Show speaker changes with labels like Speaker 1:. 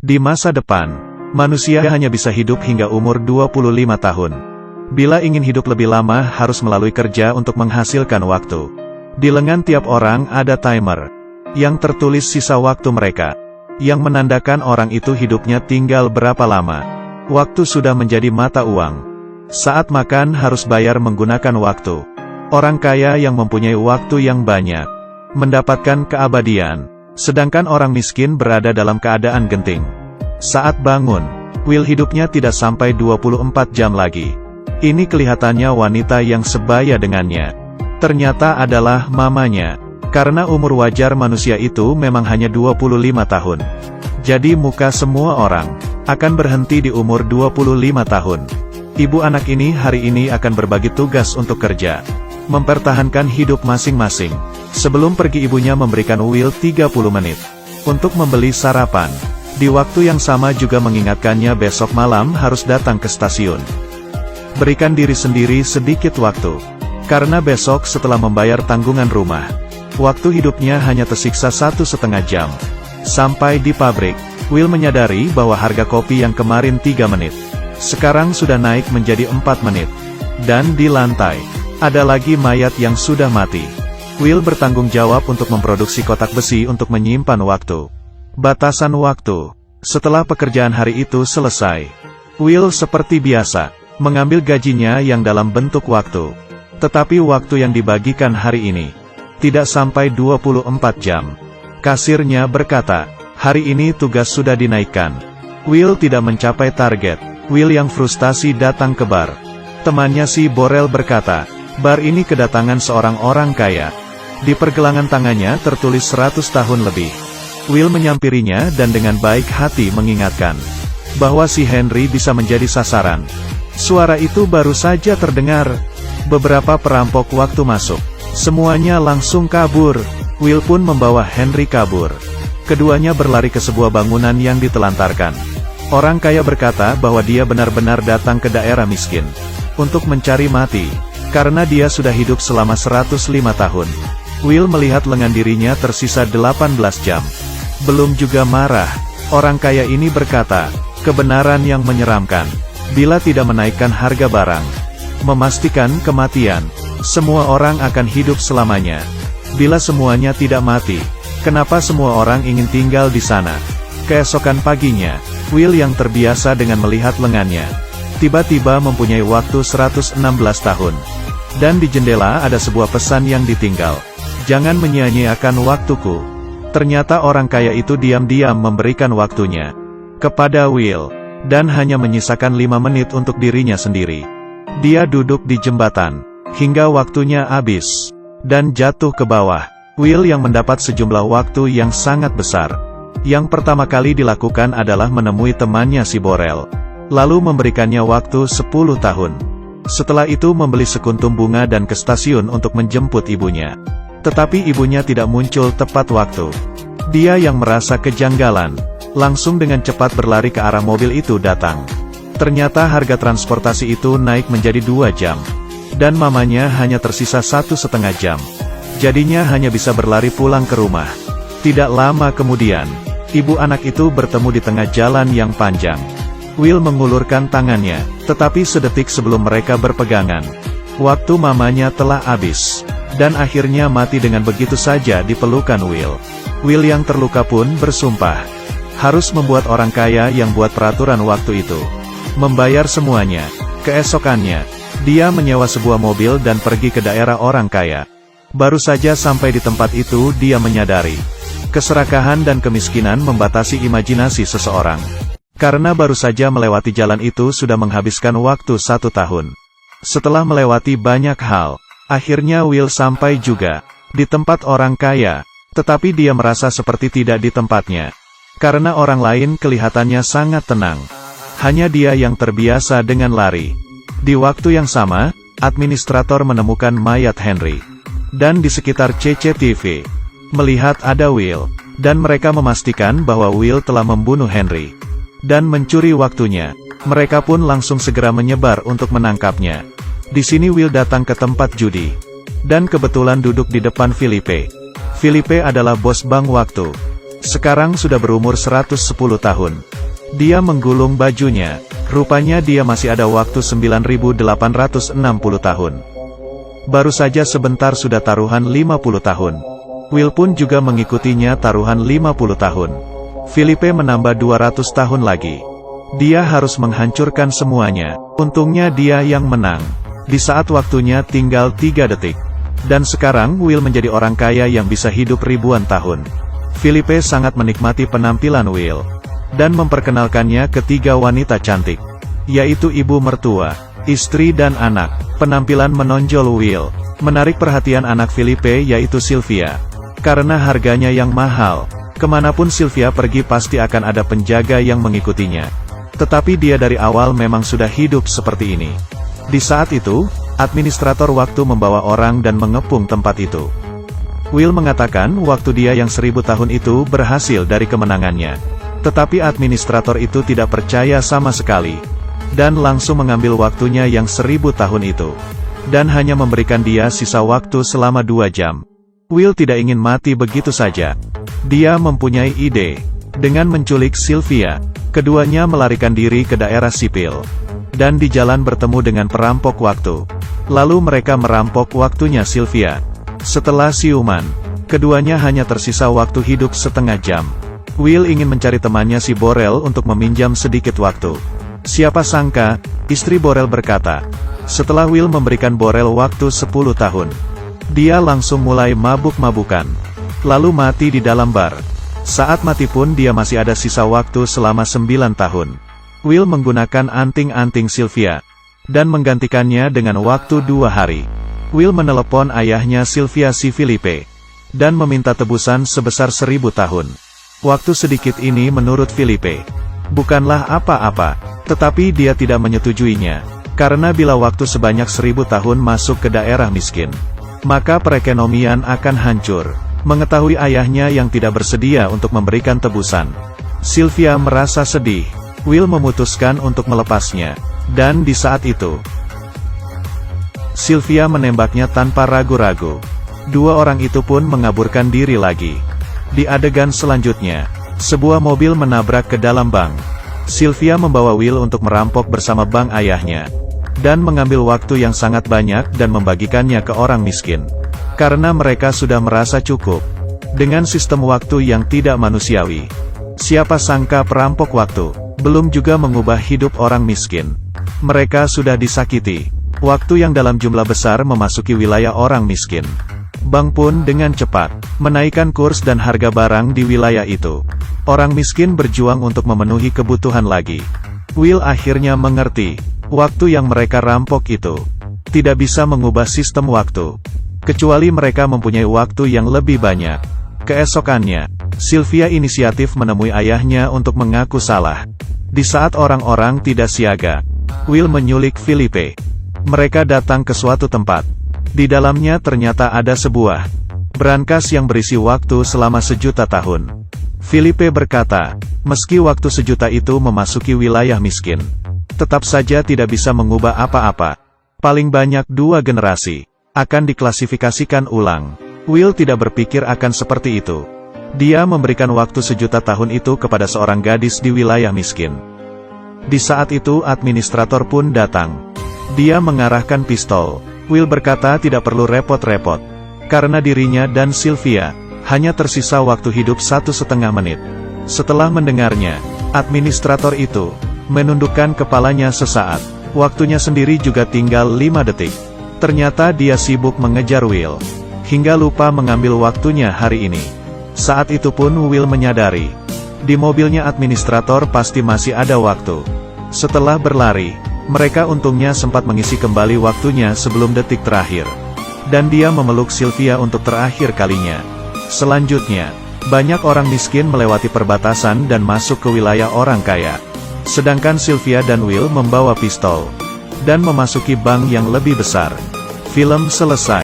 Speaker 1: Di masa depan, manusia hanya bisa hidup hingga umur 25 tahun. Bila ingin hidup lebih lama harus melalui kerja untuk menghasilkan waktu. Di lengan tiap orang ada timer, yang tertulis sisa waktu mereka, yang menandakan orang itu hidupnya tinggal berapa lama. Waktu sudah menjadi mata uang. Saat makan harus bayar menggunakan waktu. Orang kaya yang mempunyai waktu yang banyak, mendapatkan keabadian. Sedangkan orang miskin berada dalam keadaan genting. Saat bangun, Will hidupnya tidak sampai 24 jam lagi. Ini kelihatannya wanita yang sebaya dengannya. Ternyata adalah mamanya. Karena umur wajar manusia itu memang hanya 25 tahun. Jadi muka semua orang akan berhenti di umur 25 tahun. Ibu anak ini hari ini akan berbagi tugas untuk kerja, mempertahankan hidup masing-masing. Sebelum pergi ibunya memberikan Will 30 menit untuk membeli sarapan. Di waktu yang sama juga mengingatkannya besok malam harus datang ke stasiun. Berikan diri sendiri sedikit waktu. Karena besok setelah membayar tanggungan rumah, waktu hidupnya hanya tersiksa 1,5 jam. Sampai di pabrik, Will menyadari bahwa harga kopi yang kemarin 3 menit, sekarang sudah naik menjadi 4 menit. Dan di lantai, ada lagi mayat yang sudah mati. Will bertanggung jawab untuk memproduksi kotak besi untuk menyimpan waktu. Batasan waktu. Setelah pekerjaan hari itu selesai, Will seperti biasa, mengambil gajinya yang dalam bentuk waktu. Tetapi waktu yang dibagikan hari ini, tidak sampai 24 jam. Kasirnya berkata, hari ini tugas sudah dinaikkan. Will tidak mencapai target. Will yang frustasi datang ke bar. Temannya si Borel berkata, bar ini kedatangan seorang orang kaya. Di pergelangan tangannya tertulis 100 tahun lebih. Will menyampirinya dan dengan baik hati mengingatkan bahwa si Henry bisa menjadi sasaran. Suara itu baru saja terdengar. Beberapa perampok waktu masuk. Semuanya langsung kabur. Will pun membawa Henry kabur. Keduanya berlari ke sebuah bangunan yang ditelantarkan. Orang kaya berkata bahwa dia benar-benar datang ke daerah miskin untuk mencari mati, karena dia sudah hidup selama 105 tahun. Will melihat lengan dirinya tersisa 18 jam. Belum juga marah, orang kaya ini berkata, kebenaran yang menyeramkan. Bila tidak menaikkan harga barang, memastikan kematian, semua orang akan hidup selamanya. Bila semuanya tidak mati, kenapa semua orang ingin tinggal di sana? Keesokan paginya, Will yang terbiasa dengan melihat lengannya, tiba-tiba mempunyai waktu 116 tahun. Dan di jendela ada sebuah pesan yang ditinggal. Jangan menyia-nyiakan waktuku. Ternyata orang kaya itu diam-diam memberikan waktunya kepada Will, dan hanya menyisakan 5 menit untuk dirinya sendiri. Dia duduk di jembatan, hingga waktunya habis, dan jatuh ke bawah. Will yang mendapat sejumlah waktu yang sangat besar. Yang pertama kali dilakukan adalah menemui temannya si Borel, lalu memberikannya waktu 10 tahun. Setelah itu membeli sekuntum bunga dan ke stasiun untuk menjemput ibunya. Tetapi ibunya tidak muncul tepat waktu. Dia yang merasa kejanggalan, langsung dengan cepat berlari ke arah mobil itu datang. Ternyata harga transportasi itu naik menjadi 2 jam. Dan mamanya hanya tersisa 1,5 jam. Jadinya hanya bisa berlari pulang ke rumah. Tidak lama kemudian, ibu anak itu bertemu di tengah jalan yang panjang. Will mengulurkan tangannya, tetapi sedetik sebelum mereka berpegangan, waktu mamanya telah habis. Dan akhirnya mati dengan begitu saja di pelukan Will. Will yang terluka pun bersumpah harus membuat orang kaya yang buat peraturan waktu itu membayar semuanya. Keesokannya, dia menyewa sebuah mobil dan pergi ke daerah orang kaya. Baru saja sampai di tempat itu dia menyadari keserakahan dan kemiskinan membatasi imajinasi seseorang. Karena baru saja melewati jalan itu sudah menghabiskan waktu 1 tahun. Setelah melewati banyak hal, akhirnya Will sampai juga di tempat orang kaya, tetapi dia merasa seperti tidak di tempatnya. Karena orang lain kelihatannya sangat tenang. Hanya dia yang terbiasa dengan lari. Di waktu yang sama, administrator menemukan mayat Henry. Dan di sekitar CCTV, melihat ada Will, dan mereka memastikan bahwa Will telah membunuh Henry. Dan mencuri waktunya, mereka pun langsung segera menyebar untuk menangkapnya. Di sini Will datang ke tempat judi. dan kebetulan duduk di depan Felipe. Felipe adalah bos bank waktu. Sekarang sudah berumur 110 tahun. Dia menggulung bajunya. Rupanya dia masih ada waktu 9.860 tahun. Baru saja sebentar sudah taruhan 50 tahun. Will pun juga mengikutinya taruhan 50 tahun. Felipe menambah 200 tahun lagi. Dia harus menghancurkan semuanya. Untungnya dia yang menang. Di saat waktunya tinggal 3 detik. Dan sekarang Will menjadi orang kaya yang bisa hidup ribuan tahun. Felipe sangat menikmati penampilan Will. Dan memperkenalkannya ke 3 wanita cantik. Yaitu ibu mertua, istri dan anak. Penampilan menonjol Will. Menarik perhatian anak Felipe yaitu Sylvia. Karena harganya yang mahal. Kemanapun Sylvia pergi pasti akan ada penjaga yang mengikutinya. Tetapi dia dari awal memang sudah hidup seperti ini. Di saat itu, administrator waktu membawa orang dan mengepung tempat itu. Will mengatakan waktu dia yang 1000 tahun itu berhasil dari kemenangannya. Tetapi administrator itu tidak percaya sama sekali. Dan langsung mengambil waktunya yang 1000 tahun itu. Dan hanya memberikan dia sisa waktu selama 2 jam. Will tidak ingin mati begitu saja. Dia mempunyai ide. Dengan menculik Sylvia, keduanya melarikan diri ke daerah sipil. Dan di jalan bertemu dengan perampok waktu. Lalu mereka merampok waktunya Sylvia. Setelah siuman, keduanya hanya tersisa waktu hidup setengah jam. Will ingin mencari temannya si Borel untuk meminjam sedikit waktu. Siapa sangka, istri Borel berkata. Setelah Will memberikan Borel waktu 10 tahun. Dia langsung mulai mabuk-mabukan. Lalu mati di dalam bar. Saat mati pun dia masih ada sisa waktu selama 9 tahun. Will menggunakan anting-anting Sylvia. Dan menggantikannya dengan waktu 2 hari. Will menelepon ayahnya Sylvia si Felipe. Dan meminta tebusan sebesar 1000 tahun. Waktu sedikit ini menurut Felipe. Bukanlah apa-apa. Tetapi dia tidak menyetujuinya. Karena bila waktu sebanyak 1000 tahun masuk ke daerah miskin. Maka perekonomian akan hancur. Mengetahui ayahnya yang tidak bersedia untuk memberikan tebusan. Sylvia merasa sedih. Will memutuskan untuk melepasnya. Dan di saat itu, Sylvia menembaknya tanpa ragu-ragu. 2 orang itu pun mengaburkan diri lagi. Di adegan selanjutnya, sebuah mobil menabrak ke dalam bank. Sylvia membawa Will untuk merampok bersama bank ayahnya. Dan mengambil waktu yang sangat banyak dan membagikannya ke orang miskin. Karena mereka sudah merasa cukup. Dengan sistem waktu yang tidak manusiawi. Siapa sangka perampok waktu, belum juga mengubah hidup orang miskin. Mereka sudah disakiti. Waktu yang dalam jumlah besar memasuki wilayah orang miskin. Bank pun dengan cepat, menaikkan kurs dan harga barang di wilayah itu. Orang miskin berjuang untuk memenuhi kebutuhan lagi. Will akhirnya mengerti, waktu yang mereka rampok itu, tidak bisa mengubah sistem waktu. Kecuali mereka mempunyai waktu yang lebih banyak. Keesokannya, Sylvia inisiatif menemui ayahnya untuk mengaku salah. Di saat orang-orang tidak siaga, Will menyulik Felipe. Mereka datang ke suatu tempat. Di dalamnya ternyata ada sebuah brankas yang berisi waktu selama 1.000.000 tahun. Felipe berkata, meski waktu 1.000.000 itu memasuki wilayah miskin, tetap saja tidak bisa mengubah apa-apa. Paling banyak 2 generasi akan diklasifikasikan ulang. Will tidak berpikir akan seperti itu. Dia memberikan waktu 1.000.000 tahun itu kepada seorang gadis di wilayah miskin. Di saat itu administrator pun datang. Dia mengarahkan pistol. Will berkata tidak perlu repot-repot. Karena dirinya dan Sylvia hanya tersisa waktu hidup 1,5 menit. Setelah mendengarnya, administrator itu menundukkan kepalanya sesaat. Waktunya sendiri juga tinggal 5 detik. Ternyata dia sibuk mengejar Will. Hingga lupa mengambil waktunya hari ini. Saat itu pun Will menyadari. Di mobilnya administrator pasti masih ada waktu. Setelah berlari, mereka untungnya sempat mengisi kembali waktunya sebelum detik terakhir. Dan dia memeluk Sylvia untuk terakhir kalinya. Selanjutnya, banyak orang miskin melewati perbatasan dan masuk ke wilayah orang kaya. Sedangkan Sylvia dan Will membawa pistol. Dan memasuki bank yang lebih besar. Film selesai.